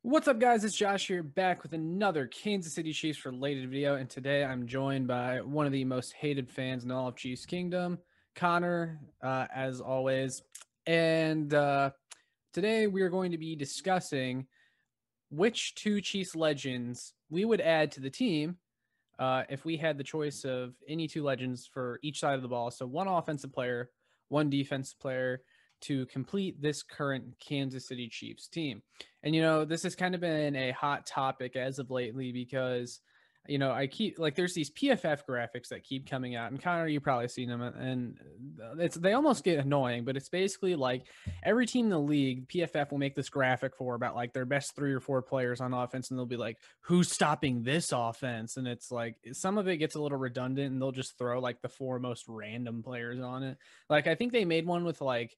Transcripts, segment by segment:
What's up, guys? It's Josh here, back with another Kansas City Chiefs related video. And today I'm joined by one of the most hated fans in all of Chiefs Kingdom, Connor, as always. And today we are going to be discussing which two Chiefs legends we would add to the team if we had the choice of any two legends for each side of the ball. So one offensive player, one defensive player to complete this current Kansas City Chiefs team. And, this has kind of been a hot topic as of lately because, I keep there's these PFF graphics that keep coming out, and Connor, you probably seen them, and they almost get annoying, but it's basically like every team in the league, PFF will make this graphic for about like their best 3 or 4 players on offense, and they'll be like, who's stopping this offense? And it's like some of it gets a little redundant, and they'll just throw like the 4 most random players on it. Like I think they made one with like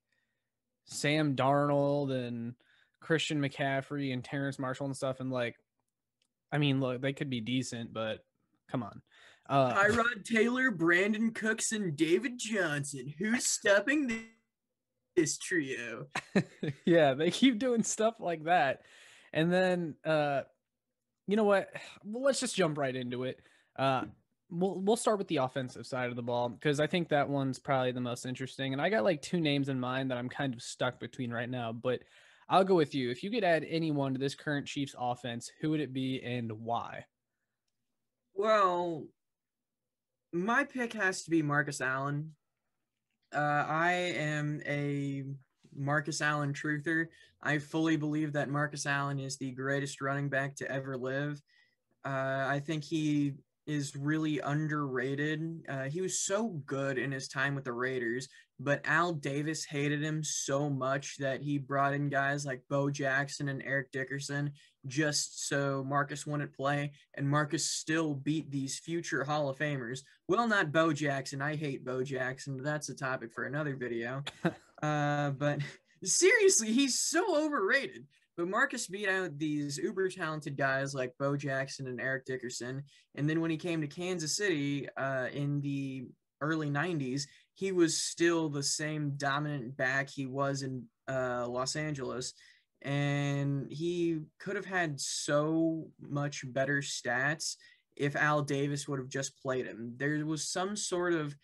Sam Darnold and Christian McCaffrey and Terrace Marshall and stuff. And like, I mean, look, they could be decent, but come on. Tyrod Taylor, Brandon Cooks, and David Johnson. Who's stopping this trio? Yeah, they keep doing stuff like that. And then, you know what? Well, let's just jump right into it. We'll start with the offensive side of the ball because I think that one's probably the most interesting. And I got like 2 names in mind that I'm kind of stuck between right now, but I'll go with you. If you could add anyone to this current Chiefs offense, who would it be and why? Well, my pick has to be Marcus Allen. I am a Marcus Allen truther. I fully believe that Marcus Allen is the greatest running back to ever live. I think he is really underrated. He was so good in his time with the Raiders, but Al Davis hated him so much that he brought in guys like Bo Jackson and Eric Dickerson just so Marcus wouldn't play, and Marcus still beat these future Hall of Famers. Well, not Bo Jackson. I hate Bo Jackson, but that's a topic for another video. But seriously, he's so overrated. But Marcus beat out these uber talented guys like Bo Jackson and Eric Dickerson. And then when he came to Kansas City in the early 90s, he was still the same dominant back he was in Los Angeles. And he could have had so much better stats if Al Davis would have just played him. There was some sort of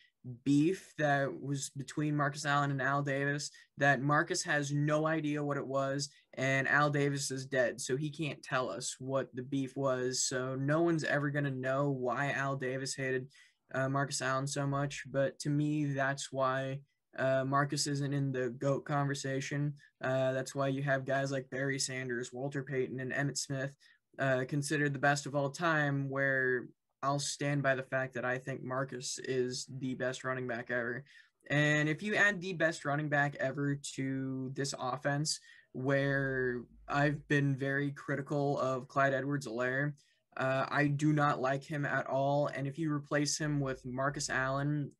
beef that was between Marcus Allen and Al Davis that Marcus has no idea what it was, and Al Davis is dead, so he can't tell us what the beef was. So no one's ever going to know why Al Davis hated Marcus Allen so much. But to me, that's why Marcus isn't in the GOAT conversation. That's why you have guys like Barry Sanders, Walter Payton, and Emmitt Smith considered the best of all time, where I'll stand by the fact that I think Marcus is the best running back ever. And if you add the best running back ever to this offense, where I've been very critical of Clyde Edwards-Helaire, I do not like him at all. And if you replace him with Marcus Allen,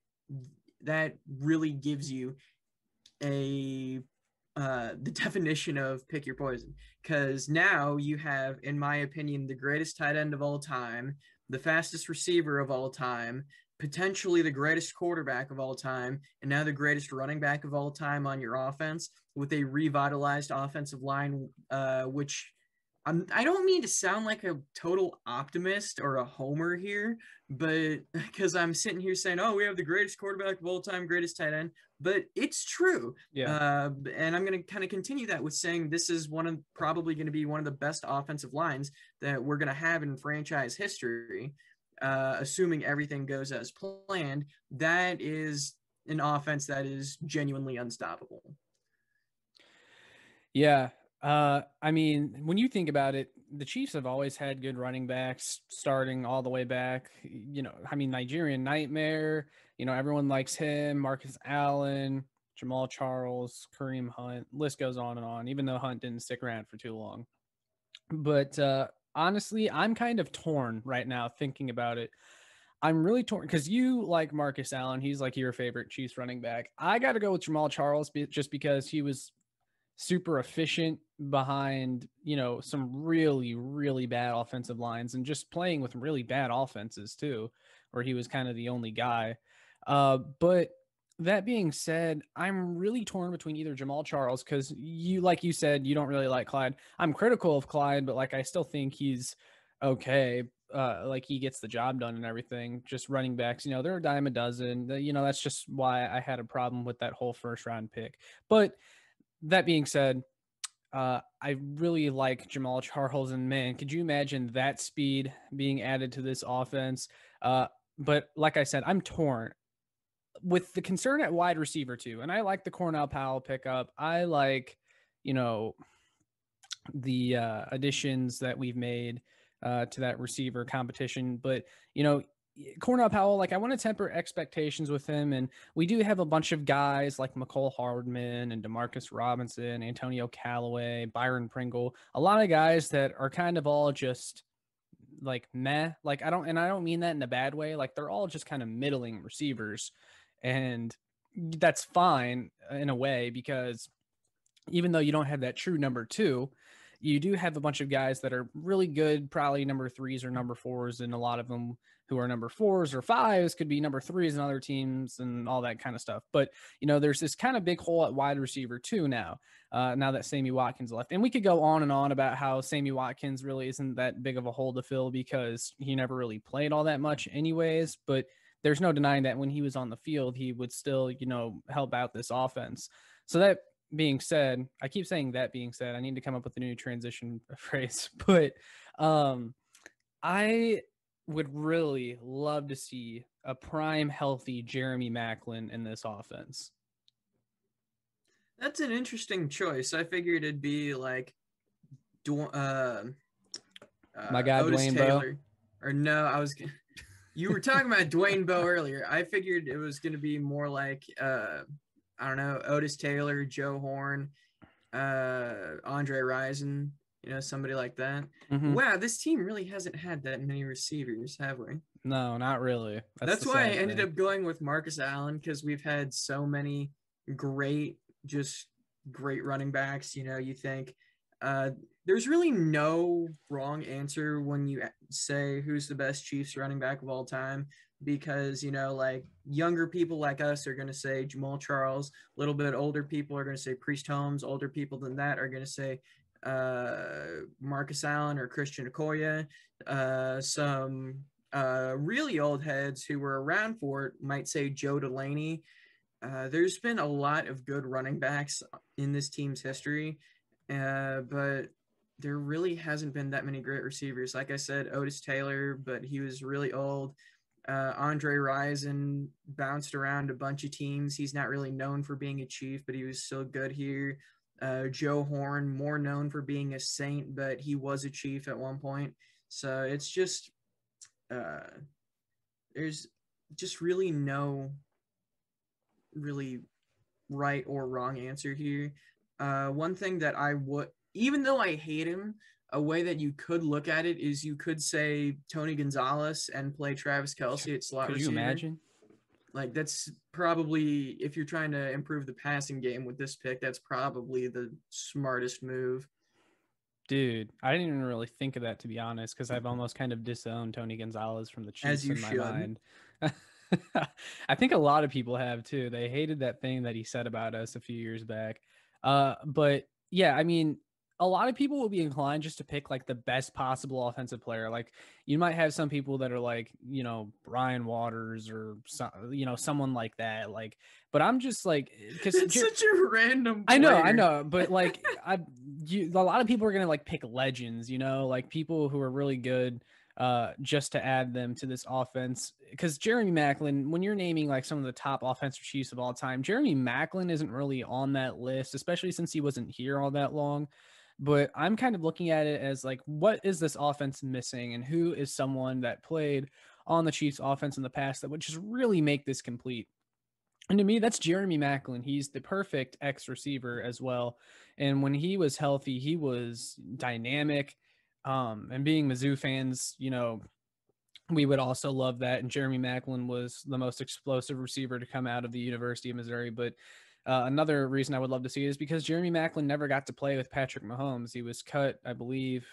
that really gives you a the definition of pick your poison, because now you have, in my opinion, the greatest tight end of all time, the fastest receiver of all time, potentially the greatest quarterback of all time, and now the greatest running back of all time on your offense with a revitalized offensive line, which I don't mean to sound like a total optimist or a homer here, but because I'm sitting here saying, oh, we have the greatest quarterback of all time, greatest tight end, but it's true. Yeah. And I'm going to kind of continue that with saying this is probably going to be one of the best offensive lines that we're going to have in franchise history, assuming everything goes as planned. That is an offense that is genuinely unstoppable. Yeah. I mean, when you think about it, the Chiefs have always had good running backs starting all the way back. I mean, Nigerian Nightmare, everyone likes him, Marcus Allen, Jamal Charles, Kareem Hunt, list goes on and on, even though Hunt didn't stick around for too long. But honestly, I'm kind of torn right now thinking about it. I'm really torn because you like Marcus Allen. He's like your favorite Chiefs running back. I got to go with Jamal Charles just because he was super efficient behind, some really, really bad offensive lines and just playing with really bad offenses too, where he was kind of the only guy. But That being said, I'm really torn between either Jamal Charles, because like you said, you don't really like Clyde. I'm critical of Clyde, but like I still think he's okay. Like he gets the job done and everything. Just running backs, they're a dime a dozen. That's just why I had a problem with that whole first round pick. But that being said, I really like Jamal Charles, and man, could you imagine that speed being added to this offense? But like I said, I'm torn with the concern at wide receiver too. And I like the Cornell Powell pickup. I like, you know, the additions that we've made to that receiver competition. But, Cornell Powell, like I want to temper expectations with him. And we do have a bunch of guys like McCole Hardman and Demarcus Robinson, Antonio Callaway, Byron Pringle, a lot of guys that are kind of all just like meh. Like I don't mean that in a bad way. Like they're all just kind of middling receivers. And that's fine in a way, because even though you don't have that true number two, you do have a bunch of guys that are really good, probably number threes or number fours, and a lot of them who are number fours or fives could be number threes in other teams and all that kind of stuff. But there's this kind of big hole at wide receiver too now. Now that Sammy Watkins left, and we could go on and on about how Sammy Watkins really isn't that big of a hole to fill because he never really played all that much, anyways. But there's no denying that when he was on the field, he would still, help out this offense. So that being said, I keep saying that being said, I need to come up with a new transition phrase, but I would really love to see a prime healthy Jeremy Maclin in this offense. That's an interesting choice. I figured it'd be like My guy Otis Dwayne Taylor. Bowe. Or no, you were talking about Dwayne Bowe earlier. I figured it was going to be more like I don't know, Otis Taylor, Joe Horn, Andre Rison, somebody like that. Mm-hmm. Wow, this team really hasn't had that many receivers, have we? No, not really. That's why I ended up going with Marcus Allen, because we've had so many great running backs. You think there's really no wrong answer when you say who's the best Chiefs running back of all time, because like younger people like us are going to say Jamal Charles, a little bit older people are going to say Priest Holmes, older people than that are going to say Marcus Allen or Christian Okoye. Some really old heads who were around for it might say Joe Delaney. There's been a lot of good running backs in this team's history, but there really hasn't been that many great receivers. Like I said, Otis Taylor, but he was really old. Andre Rison bounced around a bunch of teams. He's not really known for being a Chief, but he was still good here. Joe Horn, more known for being a Saint, but he was a Chief at one point. So it's just there's just really no really right or wrong answer here. One thing that I would, even though I hate him, a way that you could look at it is you could say Tony Gonzalez and play Travis Kelce at slot receiver. Could you imagine? Like that's probably, if you're trying to improve the passing game with this pick, that's probably the smartest move. Dude, I didn't even really think of that, to be honest, because I've almost kind of disowned Tony Gonzalez from the Chiefs in my mind. I think a lot of people have too. They hated that thing that he said about us a few years back. But yeah, I mean, a lot of people will be inclined just to pick like the best possible offensive player. Like you might have some people that are like, Brian Waters or someone like that. Like, but I'm just like, because it's such a random player. I know, but like a lot of people are gonna like pick legends, like people who are really good. Just to add them to this offense, because Jeremy Maclin, when you're naming like some of the top offensive Chiefs of all time, Jeremy Maclin isn't really on that list, especially since he wasn't here all that long. But I'm kind of looking at it as like, what is this offense missing, and who is someone that played on the Chiefs offense in the past that would just really make this complete? And to me, that's Jeremy Maclin. He's the perfect X receiver as well. And when he was healthy, he was dynamic. And being Mizzou fans, we would also love that. And Jeremy Maclin was the most explosive receiver to come out of the University of Missouri. But another reason I would love to see it is because Jeremy Maclin never got to play with Patrick Mahomes. He was cut, I believe,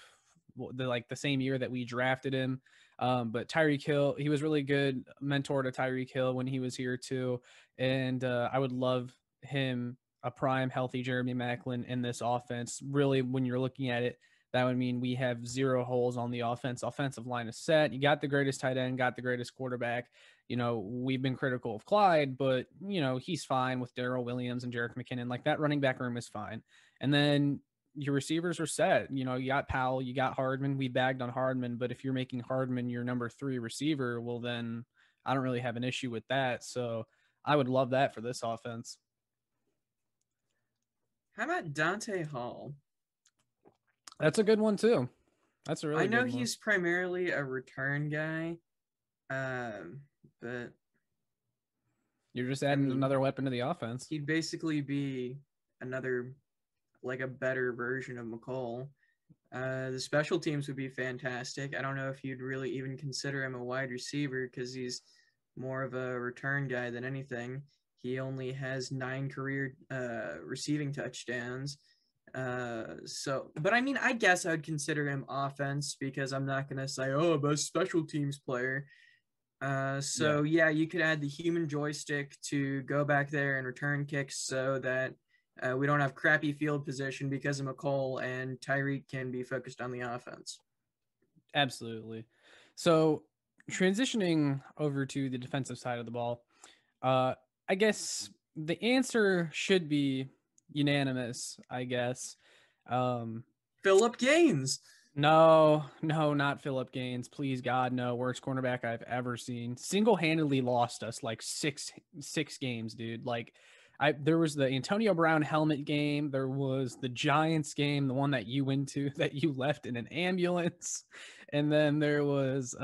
the same year that we drafted him. But Tyreek Hill, he was really good mentor to Tyreek Hill when he was here too. And I would love him, a prime healthy Jeremy Maclin in this offense. Really, when you're looking at it, that would mean we have zero holes on the offense. Offensive line is set. You got the greatest tight end, got the greatest quarterback. You know, we've been critical of Clyde, but, you know, he's fine with Darrell Williams and Jerick McKinnon. Like, that running back room is fine. And then your receivers are set. You know, you got Powell, you got Hardman. We bagged on Hardman, but if you're making Hardman your number 3 receiver, well, then I don't really have an issue with that. So I would love that for this offense. How about Dante Hall? That's a good one too. That's a really I know good one. he's primarily a return guy, but you're just adding another weapon to the offense. He'd basically be another, like a better version of McColl. The special teams would be fantastic. I don't know if you'd really even consider him a wide receiver because he's more of a return guy than anything. He only has 9 career receiving touchdowns. But I mean, I guess I would consider him offense because I'm not going to say, oh, best special teams player. Yeah, you could add the human joystick to go back there and return kicks so that we don't have crappy field position because of McColl, and Tyreek can be focused on the offense. Absolutely. So transitioning over to the defensive side of the ball, I guess the answer should be unanimous, I guess. Phillip Gaines. No, not Phillip Gaines. Please, God, no. Worst cornerback I've ever seen. Single-handedly lost us like six games, dude. Like, there was the Antonio Brown helmet game. There was the Giants game, the one that you went to that you left in an ambulance. And then there was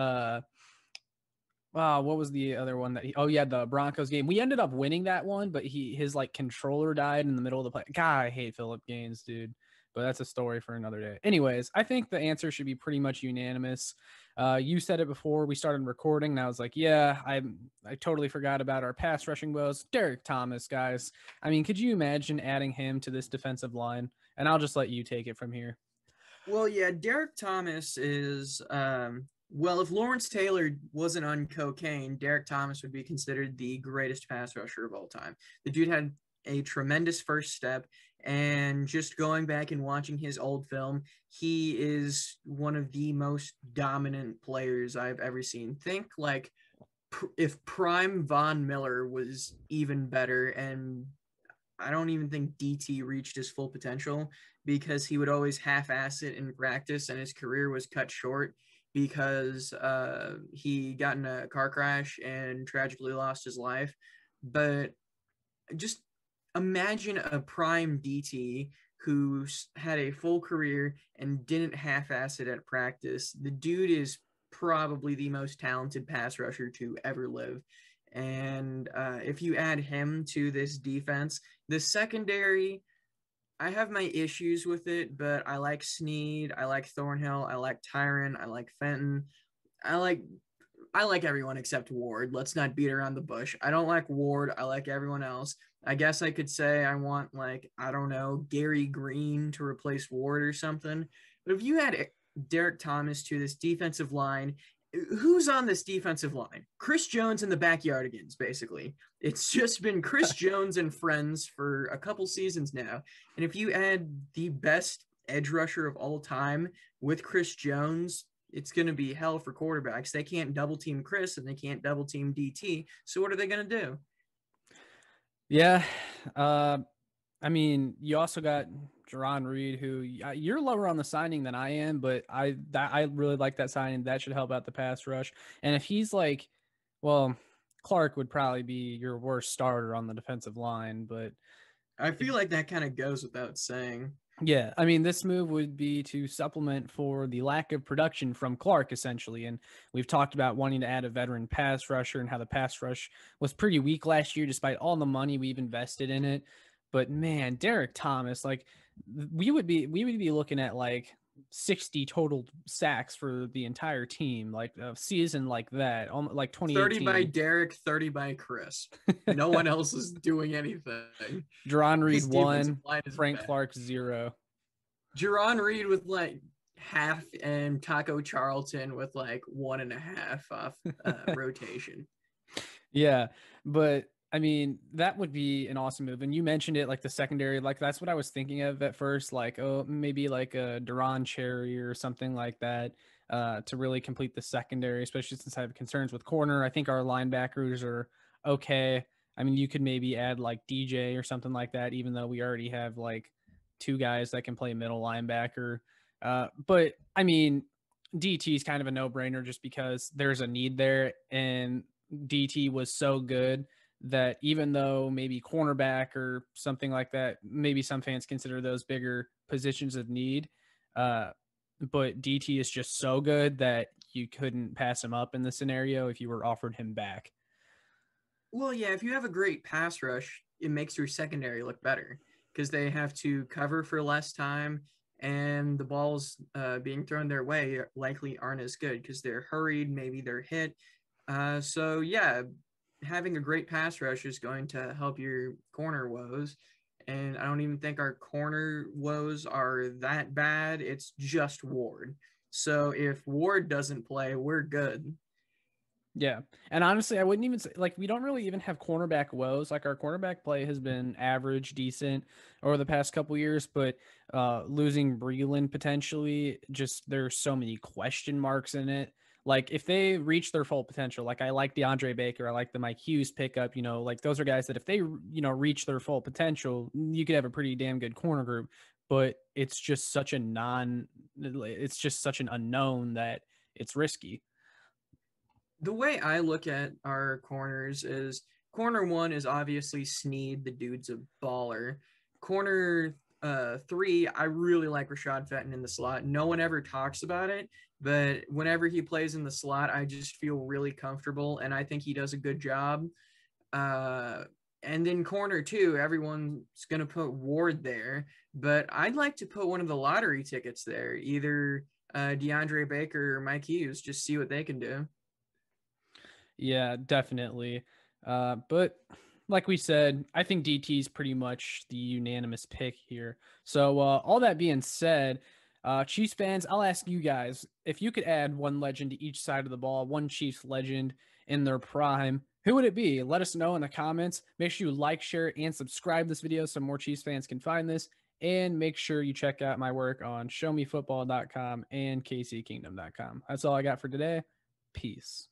what was the other one that the Broncos game. We ended up winning that one, but his like controller died in the middle of the play. God, I hate Phillip Gaines, dude. But that's a story for another day. Anyways, I think the answer should be pretty much unanimous. You said it before we started recording, and I was like, yeah, I totally forgot about our pass rushing woes. Derek Thomas, guys. I mean, could you imagine adding him to this defensive line? And I'll just let you take it from here. Well, yeah, Derek Thomas is well, if Lawrence Taylor wasn't on cocaine, Derek Thomas would be considered the greatest pass rusher of all time. The dude had a tremendous first step, and just going back and watching his old film, he is one of the most dominant players I've ever seen. Think like if prime Von Miller was even better, and I don't even think DT reached his full potential because he would always half-ass it in practice, and his career was cut short because he got in a car crash and tragically lost his life. But just imagine a prime DT who had a full career and didn't half-ass it at practice. The dude is probably the most talented pass rusher to ever live. And if you add him to this defense, the secondary, I have my issues with it, but I like Snead, I like Thornhill, I like Tyron, I like Fenton. I like everyone except Ward. Let's not beat around the bush. I don't like Ward. I like everyone else. I guess I could say I want, like, I don't know, Gary Green to replace Ward or something. But if you add Derek Thomas to this defensive line, who's on this defensive line? Chris Jones and the Backyardigans, basically. It's just been Chris Jones and friends for a couple seasons now. And if you add the best edge rusher of all time with Chris Jones, it's going to be hell for quarterbacks. They can't double team Chris and they can't double team DT. So what are they going to do? Yeah. I mean, you also got Jarran Reed, who you're lower on the signing than I am, but I really like that signing. That should help out the pass rush. And if he's like, well, Clark would probably be your worst starter on the defensive line, but I feel like that kind of goes without saying. Yeah, I mean, this move would be to supplement for the lack of production from Clark, essentially. And we've talked about wanting to add a veteran pass rusher and how the pass rush was pretty weak last year, despite all the money we've invested in it. But man, Derek Thomas, like we would be looking at like 60 total sacks for the entire team, like a season like that, like 2018. 30 by Derek, 30 by Chris. No one else is doing anything. Jarran Reed 1, Frank Clark 0. Jarran Reed with like half and Taco Charlton with like 1.5 off rotation. Yeah, but I mean, that would be an awesome move. And you mentioned it like the secondary, like that's what I was thinking of at first, like, oh, maybe like a Duran Cherry or something like that, to really complete the secondary, especially since I have concerns with corner. I think our linebackers are okay. I mean, you could maybe add like DJ or something like that, even though we already have like two guys that can play middle linebacker. But I mean, DT is kind of a no-brainer just because there's a need there, and DT was so good that even though maybe cornerback or something like that, maybe some fans consider those bigger positions of need, but DT is just so good that you couldn't pass him up in the scenario if you were offered him back. Well, yeah, if you have a great pass rush, it makes your secondary look better because they have to cover for less time, and the balls being thrown their way likely aren't as good because they're hurried, maybe they're hit. So yeah, having a great pass rush is going to help your corner woes. And I don't even think our corner woes are that bad. It's just Ward. So if Ward doesn't play, we're good. Yeah. And honestly, I wouldn't even say like we don't really even have cornerback woes. Like our cornerback play has been average, decent over the past couple years, but losing Breeland potentially, just there's so many question marks in it. Like if they reach their full potential, like I like DeAndre Baker, I like the Mike Hughes pickup, like those are guys that if they, reach their full potential, you could have a pretty damn good corner group, but it's just such it's just such an unknown that it's risky. The way I look at our corners is corner one is obviously Sneed, the dude's a baller. Corner three, I really like Rashad Fenton in the slot. No one ever talks about it, but whenever he plays in the slot, I just feel really comfortable, and I think he does a good job. Uh, and then corner two, everyone's gonna put Ward there, but I'd like to put one of the lottery tickets there, either DeAndre Baker or Mike Hughes, just see what they can do. Yeah, definitely. But like we said, I think DT is pretty much the unanimous pick here. So all that being said, Chiefs fans, I'll ask you guys if you could add one legend to each side of the ball, one Chiefs legend in their prime, who would it be? Let us know in the comments. Make sure you like, share, and subscribe this video so more Chiefs fans can find this. And make sure you check out my work on showmefootball.com and kckingdom.com. That's all I got for today. Peace.